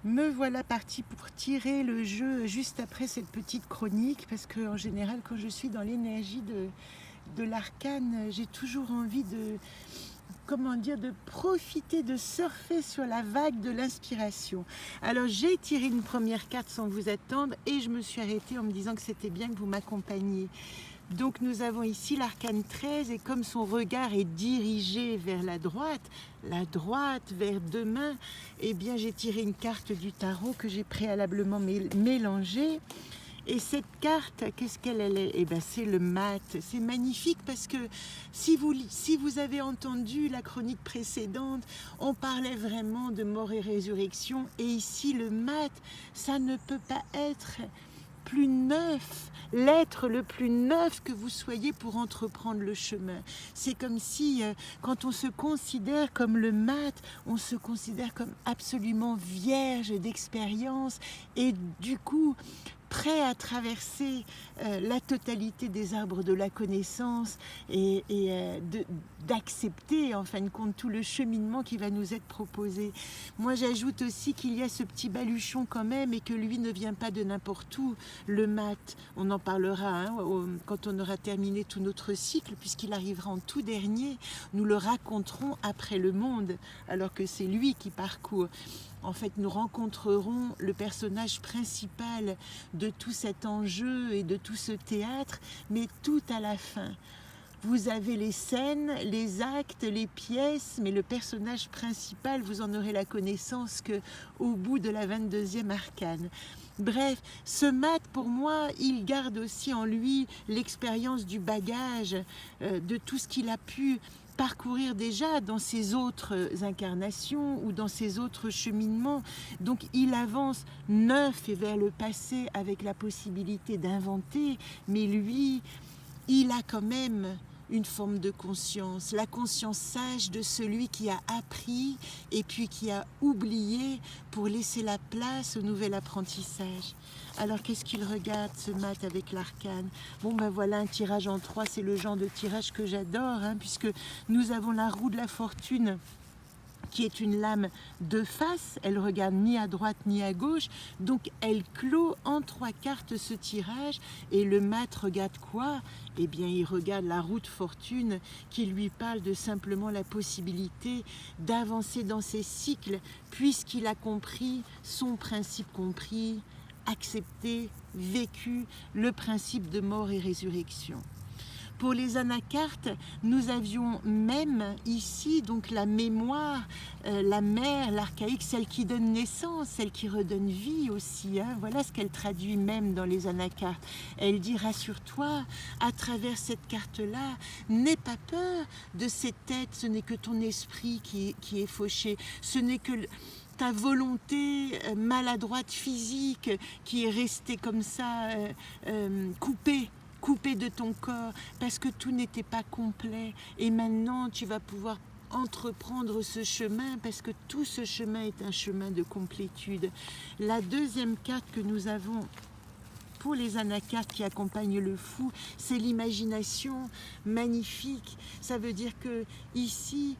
Me voilà partie pour tirer le jeu juste après cette petite chronique, parce qu'en général, quand je suis dans l'énergie de l'arcane, j'ai toujours envie de profiter, de surfer sur la vague de l'inspiration. Alors j'ai tiré une première carte sans vous attendre et je me suis arrêtée en me disant que c'était bien que vous m'accompagniez. Donc nous avons ici l'arcane 13 et comme son regard est dirigé vers la droite vers demain, eh bien j'ai tiré une carte du tarot que j'ai préalablement mélangée. Et cette carte, qu'est-ce qu'elle est? Eh bien, c'est le mat. C'est magnifique parce que si vous avez entendu la chronique précédente, on parlait vraiment de mort et résurrection. Et ici, le mat, ça ne peut pas être plus neuf, l'être le plus neuf que vous soyez pour entreprendre le chemin. C'est comme si, quand on se considère comme le mat, on se considère comme absolument vierge d'expérience et du coup, prêt à traverser la totalité des arbres de la connaissance et d'accepter en fin de compte tout le cheminement qui va nous être proposé. Moi j'ajoute aussi qu'il y a ce petit baluchon quand même et que lui ne vient pas de n'importe où, le mat. On en parlera quand on aura terminé tout notre cycle, puisqu'il arrivera en tout dernier. Nous le raconterons après le monde, alors que c'est lui qui parcourt. En fait, nous rencontrerons le personnage principal de tout cet enjeu et de tout ce théâtre, mais tout à la fin. Vous avez les scènes, les actes, les pièces, mais le personnage principal, vous en aurez la connaissance qu'au bout de la 22e arcane. Bref, ce mat, pour moi, il garde aussi en lui l'expérience du bagage, de tout ce qu'il a pu parcourir déjà dans ses autres incarnations ou dans ses autres cheminements. Donc il avance neuf et vers le passé avec la possibilité d'inventer, mais lui, il a quand même une forme de conscience, la conscience sage de celui qui a appris et puis qui a oublié pour laisser la place au nouvel apprentissage. Alors qu'est-ce qu'il regarde ce mat avec l'arcane? Bon ben voilà, un tirage en 3, c'est le genre de tirage que j'adore, puisque nous avons la roue de la fortune qui est une lame de face, elle regarde ni à droite ni à gauche, donc elle clôt en 3 cartes ce tirage, et le mat regarde quoi? Eh bien il regarde la roue de fortune qui lui parle de simplement la possibilité d'avancer dans ses cycles, puisqu'il a compris, son principe compris, accepté, vécu le principe de mort et résurrection. Pour les anacartes, nous avions même ici donc la mémoire, la mère, l'archaïque, celle qui donne naissance, celle qui redonne vie aussi. Voilà ce qu'elle traduit même dans les anacartes. Elle dit: rassure-toi, à travers cette carte-là, n'aie pas peur de cette tête, ce n'est que ton esprit qui est fauché, ce n'est que ta volonté maladroite physique qui est restée comme ça, coupée de ton corps, parce que tout n'était pas complet. Et maintenant, tu vas pouvoir entreprendre ce chemin, parce que tout ce chemin est un chemin de complétude. La deuxième carte que nous avons pour les anacartes qui accompagnent le fou, c'est l'imagination magnifique. Ça veut dire que ici,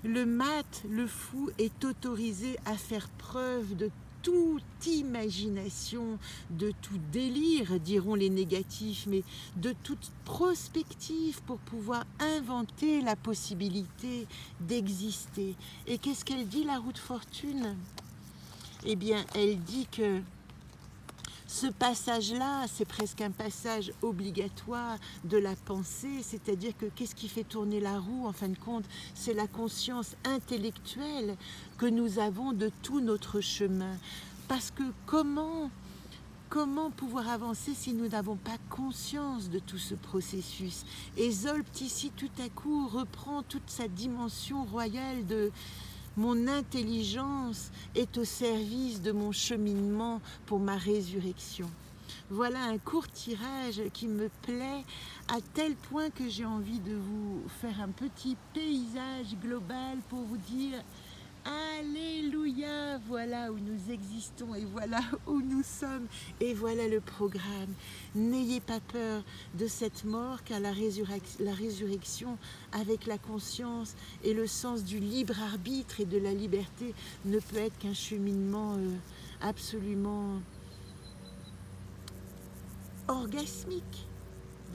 le mat, le fou, est autorisé à faire preuve de toute imagination, de tout délire, diront les négatifs, mais de toute prospective pour pouvoir inventer la possibilité d'exister. Et qu'est-ce qu'elle dit, la roue de fortune? Eh bien, elle dit que ce passage-là, c'est presque un passage obligatoire de la pensée, c'est-à-dire que qu'est-ce qui fait tourner la roue, en fin de compte? C'est la conscience intellectuelle que nous avons de tout notre chemin. Parce que comment pouvoir avancer si nous n'avons pas conscience de tout ce processus? Et Zolpt ici, tout à coup, reprend toute sa dimension royale de mon intelligence est au service de mon cheminement pour ma résurrection. Voilà un court tirage qui me plaît à tel point que j'ai envie de vous faire un petit paysage global pour vous dire Alléluia, voilà. voilà où nous existons et voilà où nous sommes et voilà le programme. N'ayez pas peur de cette mort car la résurrection avec la conscience et le sens du libre arbitre et de la liberté ne peut être qu'un cheminement absolument orgasmique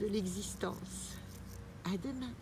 de l'existence. À demain.